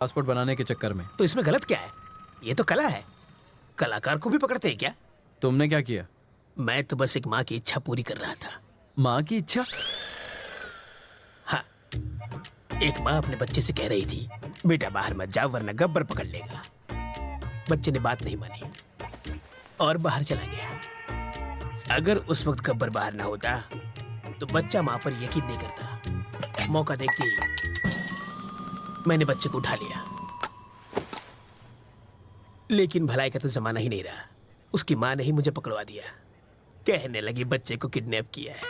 Passport बनाने के चक्कर में। तो इसमें गलत क्या है? ये तो कला है, कलाकार को भी पकड़ते हैं क्या? तुमने क्या किया? मैं तो बस एक माँ की इच्छा पूरी कर रहा था। माँ की इच्छा? हाँ, एक माँ अपने बच्चे से कह रही थी, बेटा बाहर मत जाओ वरना गब्बर पकड़ लेगा। बच्चे ने बात नहीं मानी और बाहर चला गया। अगर उस वक्त गब्बर बाहर ना होता तो बच्चा माँ पर यकीन नहीं करता। मौका देखते ही मैंने बच्चे को उठा लिया, लेकिन भलाई का तो जमाना ही नहीं रहा। उसकी माँ ने ही मुझे पकड़वा दिया। कहने लगी बच्चे को किडनैप किया है।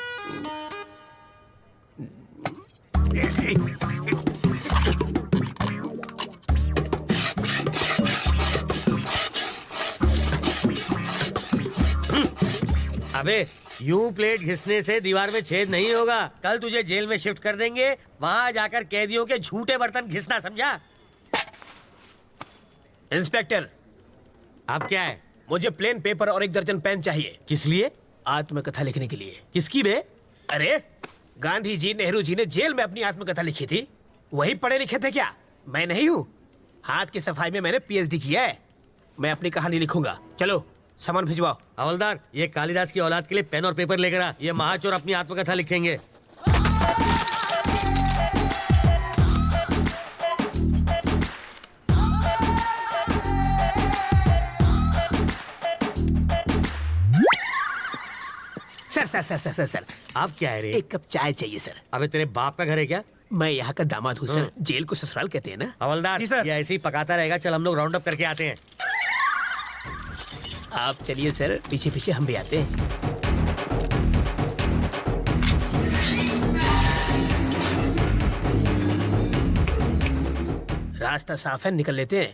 अबे यूं प्लेट घिसने से दीवार में छेद नहीं होगा। कल तुझे जेल में शिफ्ट कर देंगे, वहां जाकर कैदियों के झूठे बर्तन घिसना, समझा? इंस्पेक्टर, अब क्या है? मुझे प्लेन पेपर और 1 दर्जन पेन चाहिए। किस लिए? आत्मकथा लिखने के लिए। किसकी बे? अरे गांधी जी, नेहरू जी ने जेल में अपनी आत्मकथा लिखी थी, वही पढ़े लिखे थे क्या? मैं नहीं हूँ। हाथ की सफाई में मैंने पीएचडी किया है। मैं अपनी कहानी लिखूंगा। चलो सामान भिजवाओ। हवलदार, ये कालिदास की औलाद के लिए पेन और पेपर लेकर आ। ये महाचोर अपनी आत्मकथा लिखेंगे। Sir sir sir sir sir sir अब क्या है रे? 1 कप चाय चाहिए सर। अबे तेरे बाप का घर है क्या? मैं यहाँ का दामाद हूँ सर। जेल को ससुराल कहते हैं ना। हवलदार, जी सर। ये ऐसे ही पकाता रहेगा। चल हम लोग राउंड अप करके आते हैं। आप चलिए सर, पीछे पीछे हम भी आते हैं। रास्ता साफ है, निकल लेते हैं।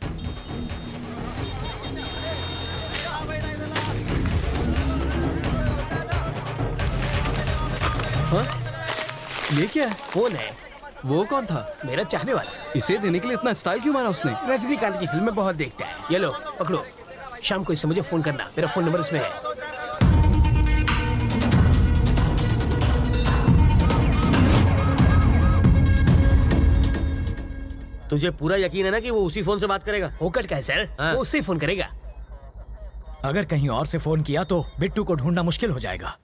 हाँ? ये क्या है? कौन है? वो कौन था? मेरा चाहने वाला। इसे देने के लिए इतना स्टाइल क्यों मारा उसने? रजनीकांत की फिल्में बहुत देखता है। ये लो पकड़ो, शाम को इससे मुझे फोन करना। मेरा फोन नंबर इसमें है। तुझे पूरा यकीन है ना कि वो उसी फोन से बात करेगा? होकर क्या है सर? हाँ। वो उससे फोन करेगा। अगर कहीं और से फोन किया तो बिट्टू को ढूंढना मुश्किल हो जाएगा।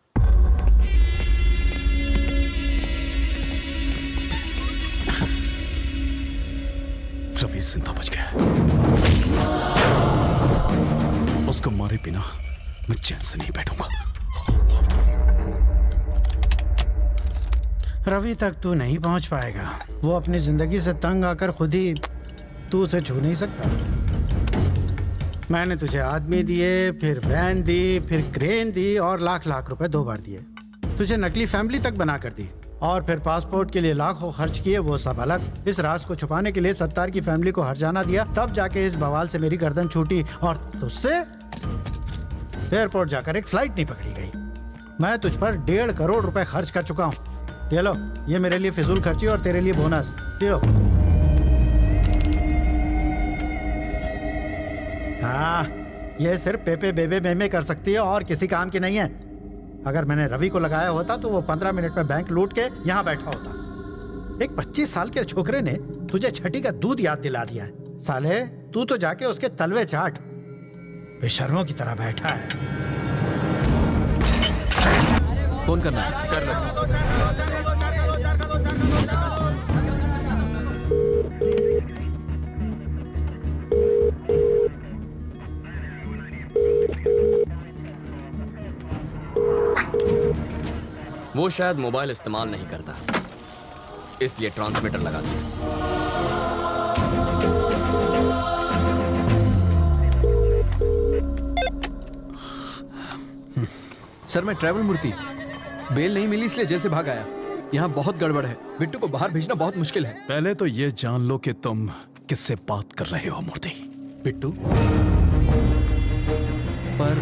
रवि जिंदा बच गया। उसको मारे बिना मैं चैन से नहीं बैठूंगा। रवि तक तू नहीं पहुंच पाएगा। वो अपनी जिंदगी से तंग आकर खुद ही तू उसे छू नहीं सकता। मैंने तुझे आदमी दिए, फिर वैन दी, फिर क्रेन दी और लाख लाख रुपए 2 बार दिए। तुझे नकली फैमिली तक बना कर दी और फिर पासपोर्ट के लिए लाखों खर्च किए, वो सब अलग। इस राज को छुपाने के लिए सत्तार की फैमिली को हर्जाना दिया, तब जाके इस बवाल से मेरी गर्दन छूटी और तुझसे एयरपोर्ट जाकर एक फ्लाइट नहीं पकड़ी गई। मैं तुझ पर 1.5 करोड़ रुपए खर्च कर चुका हूँ। ये लो, ये मेरे लिए फिजूल खर्ची और तेरे लिए बोनस। ये लो। हाँ, ये सिर्फ पेपे बेबे मेमे कर सकती है और किसी काम की नहीं है। अगर मैंने रवि को लगाया होता तो वो 15 मिनट में बैंक लूट के यहाँ बैठा होता। एक 25 साल के छोकरे ने तुझे छठी का दूध याद दिला दिया है। साले, तू तो जाके उसके तलवे चाट। बेशर्मों की तरह बैठा है। फोन करना है। कर लो। वो शायद मोबाइल इस्तेमाल नहीं करता, इसलिए ट्रांसमीटर लगा दिया। सर, मैं ट्रैवल मूर्ति। बेल नहीं मिली इसलिए जेल से भाग आया। यहाँ बहुत गड़बड़ है। बिट्टू को बाहर भेजना बहुत मुश्किल है। पहले तो ये जान लो कि तुम किससे बात कर रहे हो मूर्ति। बिट्टू? पर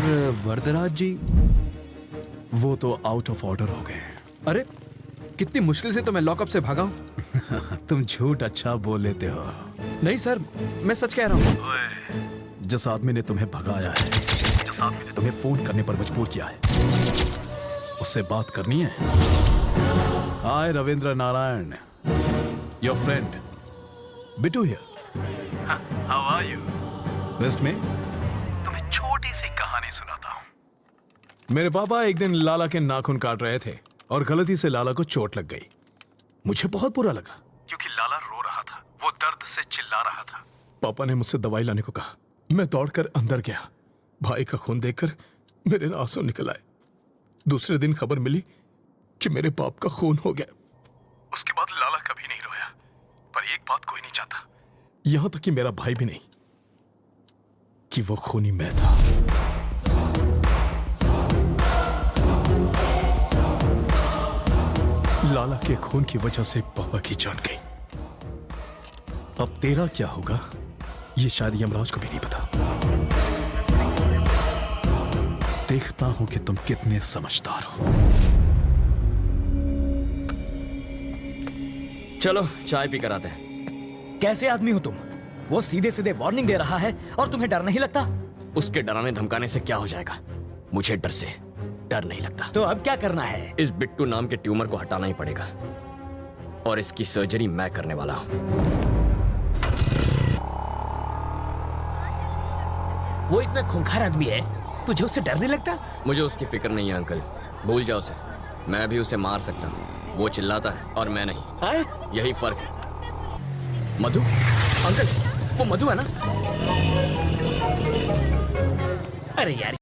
वरदराज जी? वो तो आउट ऑफ ऑर्डर हो गए। अरे कितनी मुश्किल से तो मैं लॉकअप से भागा हूँ। तुम झूठ अच्छा बोल लेते हो। नहीं सर, मैं सच कह रहा हूँ। जिस आदमी ने तुम्हें भगाया है, जिस आदमी ने तुम्हें फोन करने पर मजबूर किया है, उससे बात करनी है। Hi Ravindra Narayan, your friend Bittu here. How are you? West में तुम्हें छोटी सी कहानी सुनाता हूँ। मेरे पापा एक दिन लाला के नाखून काट रहे थे और गलती से लाला को चोट लग गई। मुझे बहुत बुरा लगा क्योंकि लाला रो रहा था, वो दर्द से चिल्ला रहा था। पापा ने मुझसे दवाई लाने को कहा। मैं दौड़कर अंदर गया। भाई का खून देखकर मेरे आंसू निकल आए। दूसरे दिन खबर मिली कि मेरे बाप का खून हो गया। उसके बाद लाला कभी नहीं रोया, पर एक बात कोई नहीं चाहता, यहां तक कि मेरा भाई भी नहीं, कि वो खूनी मैं था। लाला के खून की वजह से पापा की जान गई। अब तेरा क्या होगा ये शायद यमराज को भी नहीं पता। देखता हूं कि तुम कितने समझदार हो। चलो चाय पी कर आते हैं। कैसे आदमी हो तुम? वो सीधे सीधे वार्निंग दे रहा है और तुम्हें डर नहीं लगता? उसके डराने धमकाने से क्या हो जाएगा? मुझे डर से डर नहीं लगता। तो अब क्या करना है? इस बिट्टू नाम के ट्यूमर को हटाना ही पड़ेगा और इसकी सर्जरी मैं करने वाला हूं। वो इतना खूंखार आदमी है, तुझे उससे डर नहीं लगता? मुझे उसकी फिक्र नहीं है अंकल, भूल जाओ उसे। मैं भी उसे मार सकता हूं, वो चिल्लाता है और मैं नहीं। आए? यही फर्क है। मधु, अंकल वो मधु है ना? अरे यार